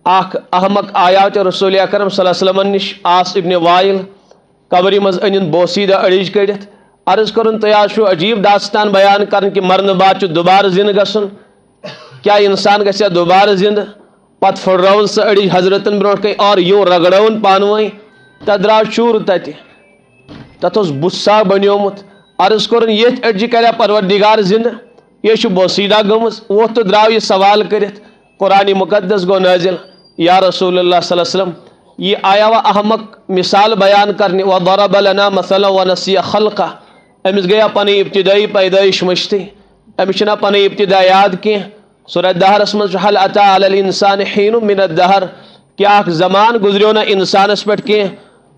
اخ احمق آیات رسول اکرم صلی اللہ علیہ وسلم نش آس ابن وائل قبری مز ان بوسیدہ اڑج کڑت عرض کرن تو عجیب داستان بیان کرن کہ مرن بعد دوبارہ زند گژھن کیا انسان گژھیا دوبارہ زند پت پھڑرون سہ اڑج حضرتن برونٹ کن اور یوں رگڑون پانوئی تت درا شور تت بسا بنیومت عرض کرن یت اڑجہ کریا پروردگار زند یہ بوسیدہ گمز وہ تو درو یہ سوال کرت قرآن مقدس گو نازل یا رسول اللہ صلی اللہ علیہ وسلم یہ آیا و احمق مثال بیان کرنے وضرب لنا مثلا ونسی خلقہ امس گیا پنی ابتدائی پیدائش مشتی امس چھنا پنی ابتدا یاد کی سورہ دہرس مز حل اتا علی الانسان حین من الدہر کیا اخ زمان گزریو نا انسانس پہ کی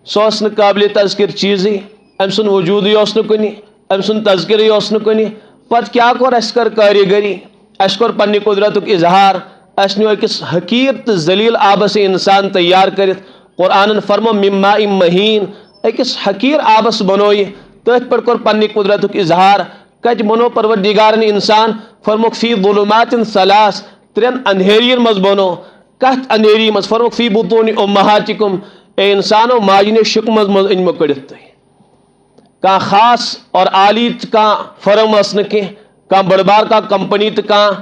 سوس نہ قابل تذکر چیزی ام سن وجودی اس کنی ام سن تذکری اس کنی پت کیا کور اس کر کاریگری اس کور پنی قدرتک اظہار اس نیو اکس حقیر تو ذلیل آبس انسان تیار کرت قرآن فرمو من ماء مہین اکس حقیر آبس بنوئی تت پر کور پنی قدرتک اظہار کج بنو پروردگارن انسان فرموک فی ظلمات ثلاث ترین اندھیرین مز بنو کت اندھیری مز فرموک فی بطون امہاتکم اے انسانو ماجن شکمز مز انمو کڑت کان خاص اور عالی کان فرم اس نکی کان بڑبار کا کمپنی کان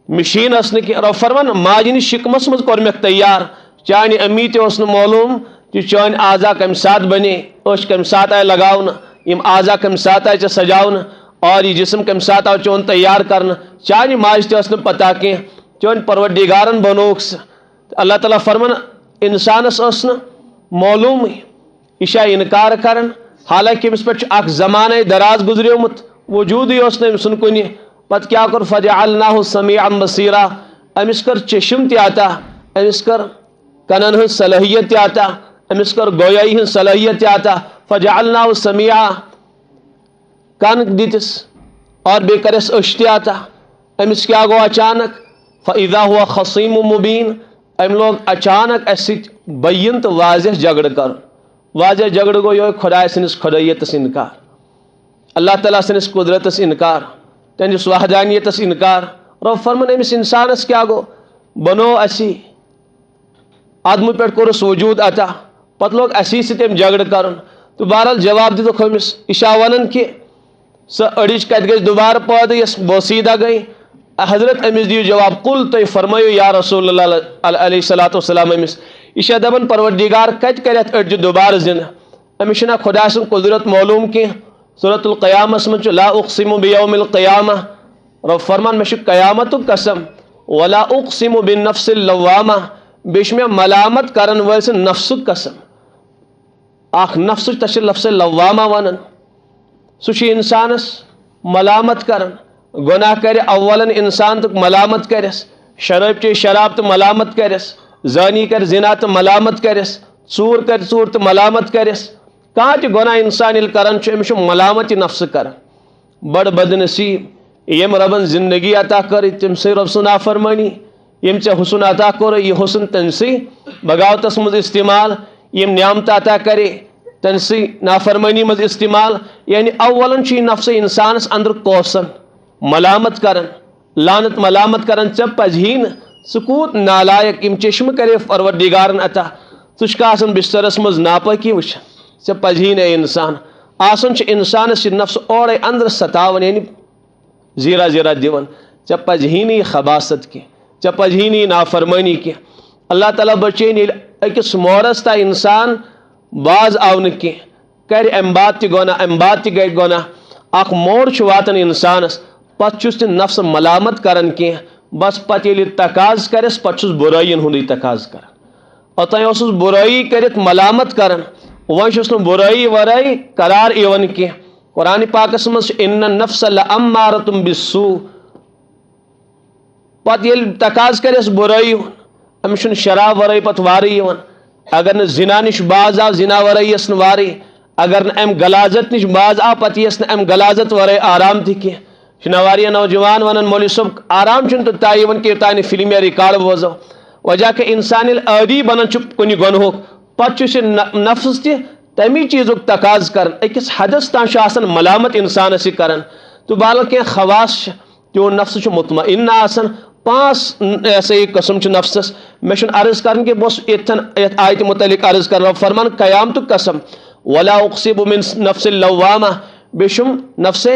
مشین اس نکی اور فرمان ماجن شکمس مز کورمک تیار چانی امی تے اس معلوم کہ چانی آزا کم ساتھ بنے اوش کم ساتھ آئے لگاؤن یم آزا کم ساتھ آئے سجاؤن اور یہ جسم کم ساتھ آئے چون تیار کرنا چانی ماج تے اس پتا کہ چون پروردگارن بنوکس اللہ تعالیٰ فرمان انسانس اس معلوم یہ انکار کرن حالانکہ امس پہ اخ زمانہ دراز گزریومت وجود ہی اس نے سن کنی پت کیا کر فجعلناہ سمیعا بصیرا امس کر چشم تی آتا امس کر کنن ہن صلاحیت تی آتا امس کر گویائی ہن صلاحیت تی آتا فجعلناہ سمیعا کان دیتس اور بے کرس اشتی آتا امس کیا گو اچانک فاذا ہوا خصیم مبین ام لوگ اچانک ایسی بین تو واضح جگڑ کر واضح جگڑ گو یہ خدا سنس خدایتس انکار اللہ تعالیٰ سنس قدرتس انکار تہندس وحدانیتس انکار رب فرمان امس انسانس کیا گو بنو اسی آدم پہ کورس وجود عطا پتہ لوگ اسی ستم جگڑ کرن تو بہرحال جواب دیتو خمس اشا ونن کہ سہ اڑج کت گئی دوبارہ پودہ یس بوسیدہ گئی حضرت امس دیو جواب قل تو فرمایو یا رسول اللہ علیہ الصلوۃ والسلام امس یہ دپان پروردگار کت کرت اڑج دوبارہ زند امس چھنا خدا سن قدرت معلوم کی سورۃ القیامہ من لا اقسم بیوم القیامہ رب فرمان میں قیامت قسم ولا اقسم بالنفس اللوامہ بیش میں ملامت کرن ول سے نفس قسم اخ نفس تش لفظ لوامہ ونن سہ انسانس ملامت کرن گناہ کرے اولن انسان تو ملامت کرس شراب چے شراب تو ملامت کرس زانی کر زنا تو ملامت کرس ژور کر ژور تو ملامت کرس کہاں تہ گناہ انسان یل کران امس ملامت نفس کران بڑ بد نصیب یم ربن زندگی عطا کر تم سے رب سن نافرمانی یم ژے حسن عطا کور یہ حسن تن سی بغاوتس مز استعمال یم نعمت عطا کرے تن سی نافرمانی مز استعمال یعنی اولن چھ نفس انسانس اندر کوسن ملامت کرن لعنت ملامت کرن ژے پزہین سکوت نالائق یم چشم کرے پروردگارن عطا ژٕ آسان بسترس مز ناپاکی وچھان ژے پزہین اے انسان آسان چھ انسانس یہ نفس اورے اندر ستاون یعنی زیرہ زیرہ دیون ژے پزہینی خباست کی ژے پزہینی نافرمانی کی اللہ تعالیٰ بچین اکس مورس تا انسان باز آو نہ کی کر ام بات تہ گناہ ام بات تہ گئی گناہ اخ مور چھ واتن انسانس پتہ چھس تہ نفس ملامت کران کی بس پتہ ییٚلہِ تقاض کرس پتہ چھس برائین ہُنٛدُے تقاض کران اوتانۍ اوسُس برٲیی کٔرِتھ ملامت کران وۄنۍ چھُس نہٕ برٲیی ورٲے قرار یِوان کینٛہہ قرآن پاکس منٛز چھُ اِنَّ النَّفْسَ لَأَمَّارَةٌ بِالسُّوءِ پتہٕ ییٚلہِ تقاض کرٮ۪س برٲیی ہُنٛد أمِس چھُنہٕ شراب ورٲے پتہٕ وارٕے یِوان اگر نہٕ زنا نِش باز آو زنا ورٲے یِیَس نہٕ وارٕے اگر نہٕ امہِ غلازت نِش باز آو پتہٕ یِیَس نہٕ امہِ غلازت ورٲے آرام تہِ کینٛہہ چھِنا واریاہ نوجوان ونان مولوی صٲب آرام چھُنہٕ توٚتام یِوان کہِ یوٚتانۍ نہٕ فِلم یا رِکاڈ بوزو وجہ کہ انسان ییٚلہِ عٲدی بنان چھُ کُنہِ گۄنہُک پتہٕ چھُ یہِ نفس تہِ تمی چیزُک تقاض کران أکِس حدس تام چھُ آسان ملامت انسانس یہِ کران تہٕ بہرحال کینٛہہ خواص چھِ تِہُنٛد نفس چھُ مطمئن آسان 5 ایسے ہی قسم نفسس میں عرض کرن کہ بس یتھ آیت متعلق عرض کر رب فرمان قیامت قسم ولا اقسم من نفس اللوامہ بشم نفس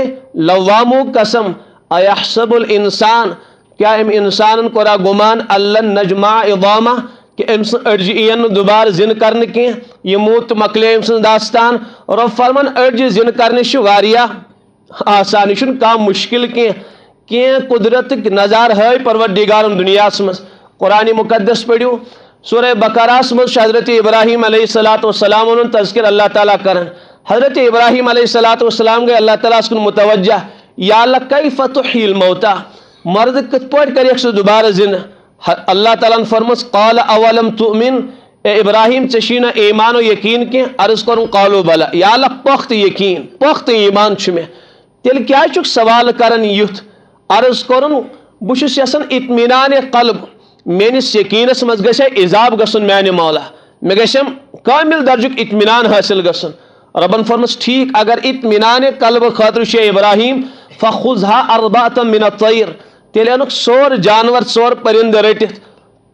لوامو قسم ایحسب الانسان کیا ام انسان کورا گمان اللہ نجمع عظامہ کہ ام سن اڑجہ این دوبارہ زن کرنے کی یہ موت مکلے ام سن داستان رب فرمان اڑجہ زن کرنے واریاہ آسان یہ کم مشکل کی قدرت نظار ہے پروردگارن دنیا مز قرآن مقدس پڑھو سورہ بقرہ مز حضرت ابراہیم علیہ السلام تذکر اللہ تعالیٰ کرن حضرت ابراہیم علیہ السلام گئے اللہ تعالیٰ کن متوجہ یا اللہ کیف تحیی الموتى مرد کت پٲٹھۍ کریکھ سُہ دوبارہ زندہ اللہ تعالیٰ فرمس قال اولم تؤمن اے ابراہیم ژےٚ نا ایمان و یقین کی عرض کرن قالوا بلا یا اللہ پخت یقین پخت ایمان چھ مے تیل کیا چھُکھ سوال کرن یُتھ عرض کرن بہٕ چھُس یژھان اطمینان قلب میٲنِس یقینس منٛز گژھِ اضافہٕ گژھُن میانہِ مولا مےٚ گژھم کامل درجُک اطمینان حٲصل گژھُن ربن فرمس ٹھیک اگر اطمینان قلب خاطر چھے ابراہیم فخذها اربعة من الطير تیل انک سور جانور سور پرند رٹت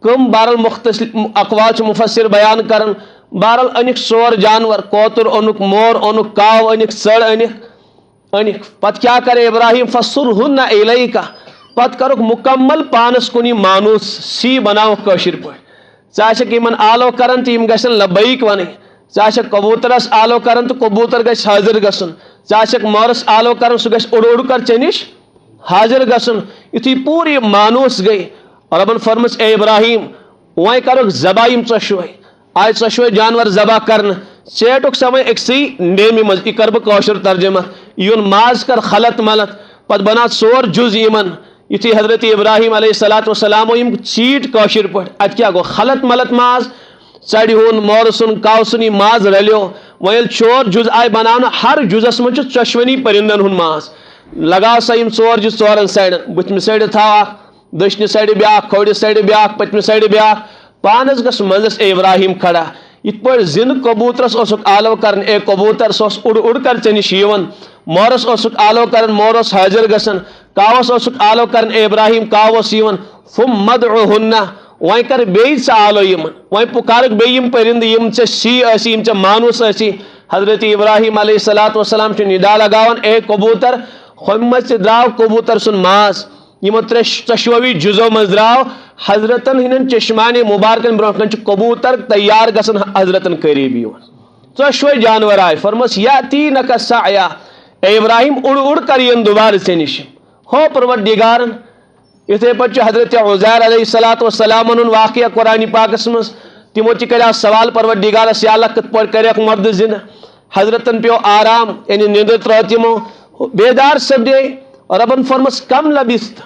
کم بہرحال مختلف اقوال مفسر بیان کرن بہرحال انک سور جانور کوتر انک مور انک کاو انک سڑ انک پت کیا کرے ابراہیم فصرہن الیکا پت کرک مکمل پانس کنی مانوس سی بناو کاشر پہ ژٕ یمن آلو کرن تو یم گژھن لبیک ون ژٕ کبوترس آلو کرن تو کبوتر گژھِ حاضر گژھن ژٕ مورس آلو کرن سہ گژھِ اڑ کر ژےٚ نش حاضر گژھن یتھی پوری مانوس گئی ربن فرمس اے ابراہیم وۄنۍ کرک ذبح یم ژۄشوے آئے ژۄشوے جانور ذبح کرن ژیٹُک سمے أکسٕے نیمہِ منٛز یہِ کر بہٕ کٲشُر ترجمہ یون ماز کر خلط ملط پتہٕ بنا ژور جُز یمن یتھی حضرت ابراہیم علیہ السلام یم چیٹ کٲشِر پٲٹھۍ اتہِ کیاہ گوٚو خلط ملط ماز ژرِ ہُنٛد مور سُنٛد کاو سُنٛد یہِ ماز رلیو وۄنۍ ییٚلہِ ژور جُز آیہِ بناونہٕ ہر جُزس منٛز چھُ ژۄشوٕنی پرندن ہُنٛد ماز لگاو سا یم ژور جُز ژورن سایڈن بٕتھمہِ سایڈٕ تھاو اکھ دٔچھنہِ سایڈٕ بیاکھ کھوورِ سایڈٕ بیاکھ پٔتمہِ سایڈٕ بیاکھ پانس گژھ منٛزس اے ابراہیم کھڑا یتھ پٲٹھۍ زِنٛدٕ کبوترس اوسُکھ آلو کران اے کبوتر سُہ اوس اُڑ کر ژےٚ نِش یِوان مورس اوسُکھ آلو کران مور اوس حٲضر گژھان کاوس اوسُکھ آلو کران اے ابراہیم کاو اوس یِوان ثم ادعوہن وۄنۍ کر بیٚیہِ ژٕ آلو یمن وۄنۍ پُکارکھ بیٚیہِ یم پرندٕ یم ژےٚ سی ٲسی یم ژےٚ مانوس ٲسی حضرت ابراہیم علیہ السلام چھُ ندا لگاوان اے کبوتر ہُمہِ منٛز تہِ درٛاو کبوتر سُنٛد ماز یمو ژۄشوٕے جُزو منٛز درٛاو حضرتن ہٕنٛدٮ۪ن چشمانِ مبارکن برونٛٹھ کن چھُ کبوتر تیار گژھان حضرتن قریب یِوان ژۄشوٕے جانور آے فرمس یاتینک سعیا اے ابراہیم اُڑ کر یِن دوبارٕ ژےٚ نِش ہو پروردگارن یتھے پٲٹھۍ چھُ حضرت عزیر علیہ السلام واقعہ قرآن پاکس منٛز تمو تہِ کریو سوال پروردگارس یا اللہ کِتھ پٲٹھۍ کریکھ مرد زندہ حضرتن پیو آرام یعنی نیندر ترٲو تمو بیدار سپدے ربن فرمس کم لبست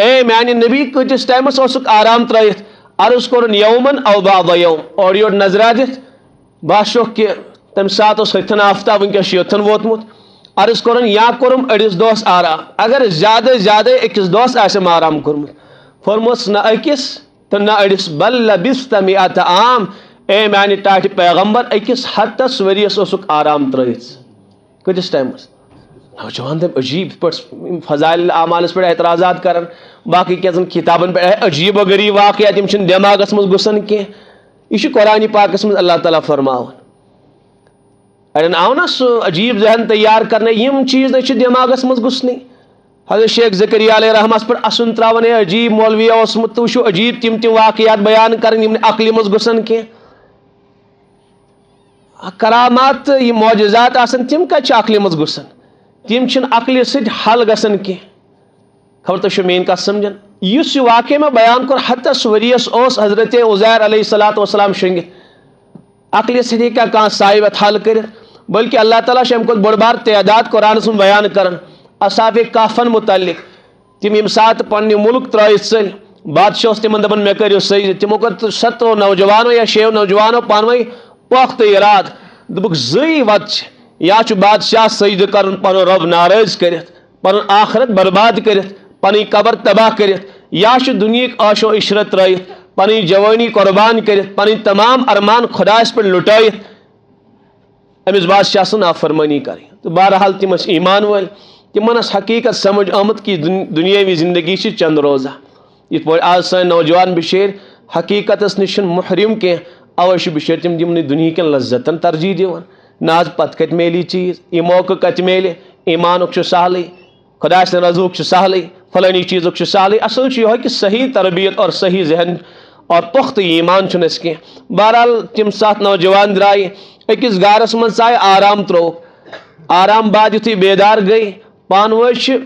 اے میانہِ نبی کۭتِس ٹائمس اوسُکھ آرام ترٲیِتھ عرض کوٚرُن یومن او بعض یوم اورٕ یورٕ نظرا دِتھ باسیوکھ کہ تمہِ ساتہٕ اوس ہتھن آفتاب وٕنکیٚس چھُ یوٚتھن ووتمُت عرض کوٚرُن یا کوٚرُم أڑِس دۄہس آرام اگر زیادٕ أکِس دۄہس آسٮ۪م آرام کوٚرمُت فرموس نہ أکِس تہٕ نہ أڑِس بل لبست مئة عام اے میانہِ ٹاٹھہِ پیغمبر أکِس ہتس ؤرِیس اوسُکھ آرام ترٲیِتھ کۭتِس ٹایمس نوجوان دم عجیب پٲٹھۍ فضائل اعمالس پٮ۪ٹھ اعتراضات کران باقی کینٛژن کتابن پٮ۪ٹھ عجیب و غریب واقعات یِم چھِنہٕ دٮ۪ماغس منٛز گُسان کینٛہہ یہ چھُ قرآنِ پاکس منٛز اللہ تعالیٰ فرماوان اڑٮ۪ن آو نا سُہ عجیب ذہن تیار کرنے یِم چیٖز نہ چھِ دٮ۪ماغس منٛز گُسنٕے حضرت شیخ زکریا علیہ رحمس پٮ۪ٹھ اَسُن تراوان ہے عجیب مولویا اوسمُت تہٕ وٕچھو عجیب تِم واقعات بیان کران یِم نہٕ عقلہِ منٛز گُسان کینٛہہ کرامات تہٕ یِم معجزات آسان تِم کتہِ چھِ عقلہِ منٛز گُسان تِم چھِنہٕ عقلہِ سۭتۍ حل گژھان کینٛہہ خبر تُہۍ چھِو میٲنۍ کتھ سمجھان یُس یہِ واقعہ مےٚ بیان کوٚر ہتس ؤرِیس اوس حضرت عزیر علیہ السلام شۄنٛگِتھ عقلہِ سۭتۍ ہیٚکہِ کانٛہہ صاحب اتھ حل کٔرِتھ بلکہ اللہ تعالیٰ چھُ امہِ کھۄتہٕ بٔڑ بار تعداد قرآنس منٛز بیان کران اصحاب کہفن متعلق تِم ییٚمہِ ساتہٕ پننہِ مُلک ترٲیِتھ ژٔلۍ بادشاہ اوس تِمن دپان مےٚ کٔرِو سجدٕ تِمو کٔر 7 نوجوانو یا 6 نوجوانو پانہٕ ؤنۍ پۄختہٕ اِرادٕ دوٚپُکھ زٕے وتہٕ چھِ یا چھُ بادشاہ سجدٕ کرُن پنُن رۄب ناراض کٔرِتھ پنُن آخرت برباد کٔرِتھ پنٕنۍ قبر تباہ کٔرِتھ یا چھُ دُنہِکۍ عٲشو عشرت ترٲیِتھ پنٕنۍ جوٲنی قۄربان کٔرِتھ پنٕنۍ تمام ارمان خۄدایس پٮ۪ٹھ لُٹٲیِتھ أمِس بادشاہ سٕنٛز نافرمٲنی کرٕنۍ تہٕ بہرحال تِم ٲسۍ ایمان وٲلۍ تِمن ٲس حقیٖقت سمجھ آمُت کہ دُنیٲوی زندگی چھِ چند روزہ یت پٲٹھۍ آز سٲنۍ نوجوان بِشٲرۍ حقیٖقتس نِش محرم کینٛہہ اوے چھِ بِشٲرۍ تِم یِمنٕے دُنہِکٮ۪ن لذتن ترجیح دِوان نہ حظ پتہٕ کتہِ میلی چیٖز یہِ موقعہٕ کتہِ میلہِ ایمانُک چھُ سہلٕے خۄداے سٕنٛدِ رضوٗک چھُ سہلٕے فلٲنی چیٖزُک چھُ سہلٕے اصل چھُ یِہوے کہِ صحیح تربیت اور صحیح ذہن اور پختہٕ ایمان چھُنہٕ اَسہِ کینٛہہ بہرحال تِم ساتھ نوجوان درٛایہِ أکِس گارس منٛز ژاے آرام ترٛووُکھ آرام بعد یُتھُے بیدار گٔے پانہٕ ؤنۍ چھِ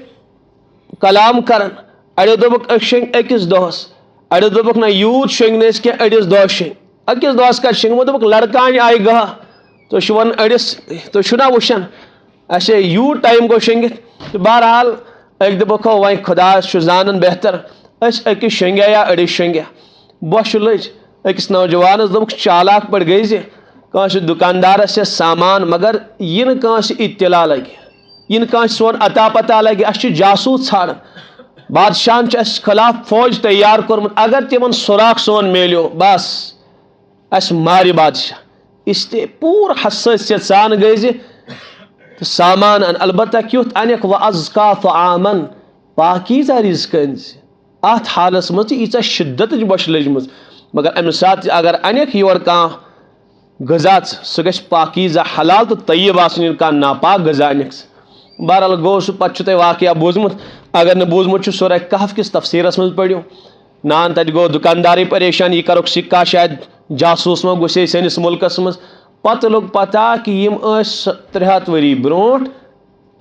کلام کران اڑیو دوٚپُکھ أسۍ شٔنگۍ أکِس دۄہس اڑیو دوٚپُکھ نہ یوٗت شٔنگۍ نہٕ أسۍ کینٛہہ أڑِس دۄہس شٔنگۍ أکِس دۄہس کتہِ شٔنگۍ دوٚپُکھ لڑکانہِ آیہِ گاہ تُہۍ چھِو ونان أڑِس تُہۍ چھِو نا وٕچھان اچھا یوٗت ٹایم گوٚو شٔنگِتھ تہٕ بہرحال أکۍ دوٚپُکھ ہو وۄنۍ خۄدایس چھُ زانان بہتر أسۍ أکِس شٔنگیا یا أڑِس شٔنگیا بۄچھِ لٔج أکِس نوجوانس دوٚپُکھ چالاک پٲٹھۍ گٔے زِ کٲنٛسہِ دُکاندارس چھِ سامان مگر یہِ نہٕ کٲنٛسہِ اطلاع لگہِ یہِ نہٕ کٲنٛسہِ سون عطا پتہ لگہِ اَسہِ چھِ جاسوٗس ژھانڈان بادشاہن چھُ اَسہِ خلاف فوج تیار کوٚرمُت اگر تِمن سُراخ سون میلیو بس اَسہِ مارِ بادشاہ اس لیے پوٗرٕ حسٲسیت سان گٔے زِ تہٕ سامان ان البتہ کیُتھ انکھ وازکا طعامن پاکیٖزہ رِزقہٕ أنۍ زِ اتھ حالس منٛز تہِ ییٖژاہ شِدتٕچ بۄچھِ لٔجمٕژ مگر امہِ ساتہٕ تہِ اگر انکھ یورٕ کانٛہہ غذا سُہ گژھِ پاکیٖزہ حلال تہٕ طیب آسُن ییٚلہِ کانٛہہ ناپاک غذا انکھ ژٕ بہرحال گوٚو سُہ پتہٕ چھُ تۄہہِ واقعہ بوٗزمُت اگر نہٕ بوٗزمُت چھُ سورہ کہف کِس تفسیٖرس منٛز پٔرِو نان تتہِ گوٚو دُکاندارٕے پریشان یہِ کرُکھ سِکا شاید جاسوٗس ما گُسے سٲنِس مُلکس منٛز پتہٕ لوٚگ پتہ کہِ یِم ٲسۍ 300 ؤری برونٛٹھ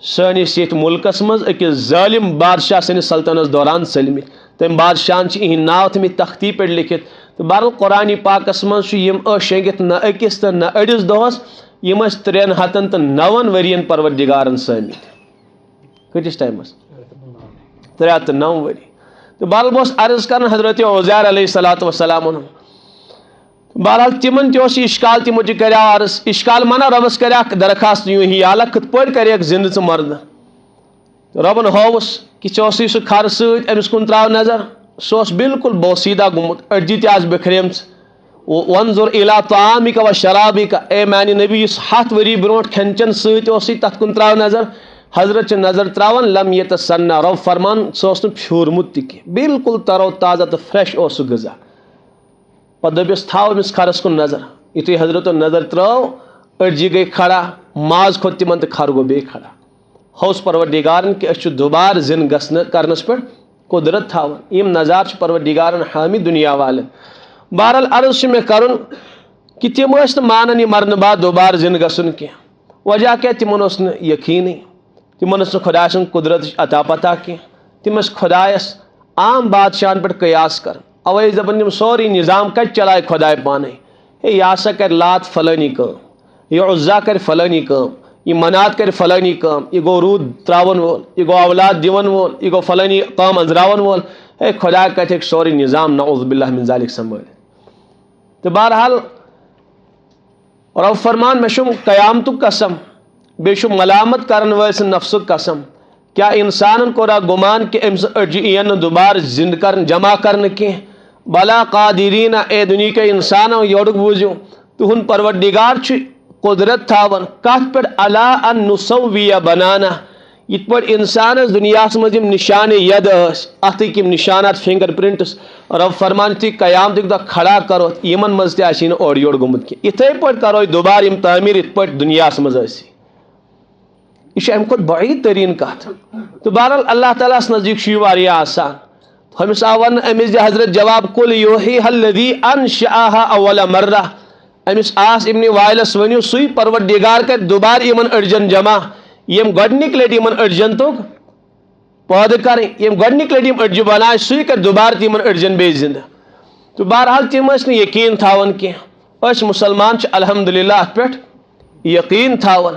سٲنِس ییٚتھۍ مُلکس منٛز أکِس ظٲلِم بادشاہ سٕنٛدِس سلطنتس دوران ژٔلمٕتۍ تٔمۍ بادشاہن چھِ یِہِنٛدۍ ناو تھٲمٕتۍ تختی پٮ۪ٹھ لیکھِتھ تہٕ بہرحال قرآنِ پاکس منٛز چھُ یِم ٲسۍ شٔنگِتھ نہ أکِس تہٕ نہ أڑِس دۄہس یِم ٲسۍ 309 ؤرین پروردِگارن سٲمٕتۍ کۭتِس ٹایمس 309 ؤری تہٕ بہرحال بہٕ اوسُس عرض کران حضرت عزیر علیہ الصلوۃ والسلام بہرحال تِمن تہِ اوس یہِ اِشکال تِمو تہِ کریو عرض اِشکال منا رۄبس کریکھ درخاست یوٗں ہی حالہ کِتھ پٲٹھۍ کریکھ زِندٕ ژٕ مردٕ رۄبن ہووُس کہِ ژےٚ اوسُے سُہ کھر سۭتۍ أمِس کُن تراو نظر سُہ اوس بالکل بوسیٖدہ گوٚمُت أڈجہِ تہِ آسہٕ بِکھریمژٕ وانظُر الی طعامِکَ و شرابِکَ اے میانہِ نبی یُس 100 ؤری برونٛٹھ کھٮ۪ن چٮ۪ن سۭتۍ اوسُے تتھ کُن تراو نظر حضرت چھِ نظر تراوان لم یتسنہ رۄب فرمان سُہ اوس نہٕ پھیوٗرمُت تہِ کینٛہہ بالکل ترو تازہ تہٕ فرٛیش اوس سُہ غذا پتہٕ دوٚپُس تھاو أمِس کھرس کُن نظر یُتھُے حضرتو نظر ترٲو أڈجہِ گٔے کھڑا ماز کھوٚت تِمن تہٕ کھر گوٚو بیٚیہِ کھڑا ہوس پروردِگارن کہِ أسۍ چھِ دُبارٕ زِنٛدٕ گژھنہٕ کرنس پٮ۪ٹھ قُدرت تھاوان یِم نظارٕ چھِ پروردِگارن ہٲمٕتۍ دُنیا والٮ۪ن بہرحال عرض چھُ مےٚ کرُن کہِ تِم ٲسۍ نہٕ مانان یہِ مرنہٕ بعد دُبارٕ زِنٛدٕ گژھُن کینٛہہ وجہ کیٛاہ تِمن اوس نہٕ یقیٖنٕے تِمن ٲس نہٕ خۄداے سٕنٛز قُدرتٕچ عطا پتہ کینٛہہ تِم ٲسۍ خۄدایس عام بادشاہن پٮ۪ٹھ قیاس کران اوے ٲسۍ دپان یِم سورُے نظام کتہِ چلایہِ خۄداے پانے ہے یہِ ہسا کرِ لات فلٲنی کٲم یہِ عُزا کرِ فلٲنی کٲم یہِ منات کرِ فلٲنی کٲم یہِ گوٚو روٗد تراون وول یہِ گوٚو اولاد دِوان وول یہِ گوٚو فلٲنی کٲم أنٛزراون وول ہے خۄداے کتہِ ہیٚکہِ سورُے نظام نعوذ باللہ من ذالِک سنبھٲلِتھ تہٕ بہرحال رۄب فرمان مےٚ چھُم قیامتُک قسم بیٚیہِ چھُم ملامت کرن وٲلۍ سٕنٛدِ نفسُک قسم کیٛاہ انسانن کوٚرا گُمان کہِ أمۍ سٕنٛز أڈجہِ یِن نہٕ دُبارٕ زِنٛدٕ کرنہٕ جمع کرنہٕ کینٛہہ بلا قادریٖنہ اے دُنہیٖکیو انسانو یورُک بوٗزِو تُہُنٛد پروردِگار چھُ قُدرت تھاوان کتھ پٮ۪ٹھ علا ان نُسویہ بنانا یِتھ پٲٹھۍ انسانس دُنیاہس منٛز یِم نِشانہِ ید ٲسۍ اتھٕکۍ یِم نِشانات فِنگر پرنٹٕس رۄب فرمان یُتھُے قیامتُک دۄہ کھڑا کروتھ یِمن منٛز تہِ آسہِ نہٕ اورٕ یورٕ گوٚمُت کینٛہہ یِتھٕے پٲٹھۍ کرو دُبارٕ یِم تعمیٖر یِتھ پٲٹھۍ دُنیاہس منٛز ٲسی یہِ چھِ امہِ کھۄتہٕ بعیٖد تریٖن کتھ تہٕ بہرحال اللہ تعالیٰ ہس نزدیٖک چھُ یہِ واریاہ آسان ہُمِس آو وننہٕ أمِس دِ حضرت جواب کُل یوحیٖہا الذی انشأہا اول مرہ أمِس آس اِبنِ وائلس ؤنِو سُے پروردِگار کرِ دُبارٕ یِمن أڈجن جمع یِم گۄڈنِکۍ لٹہِ یِمن أڈجن توٚگ پٲدٕ کرٕنۍ یِم گۄڈنِکۍ لٹہِ یِم أڈجہِ بنایہِ سُے کرِ دُبارٕ تہِ یِمن أڈجن بیٚیہِ زِنٛدٕ تہٕ بہرحال تِم ٲسۍ نہٕ یقیٖن تھاوان کینٛہہ أسۍ مُسلمان چھِ الحمدُاللہ اتھ پٮ۪ٹھ یقیٖن تھاوان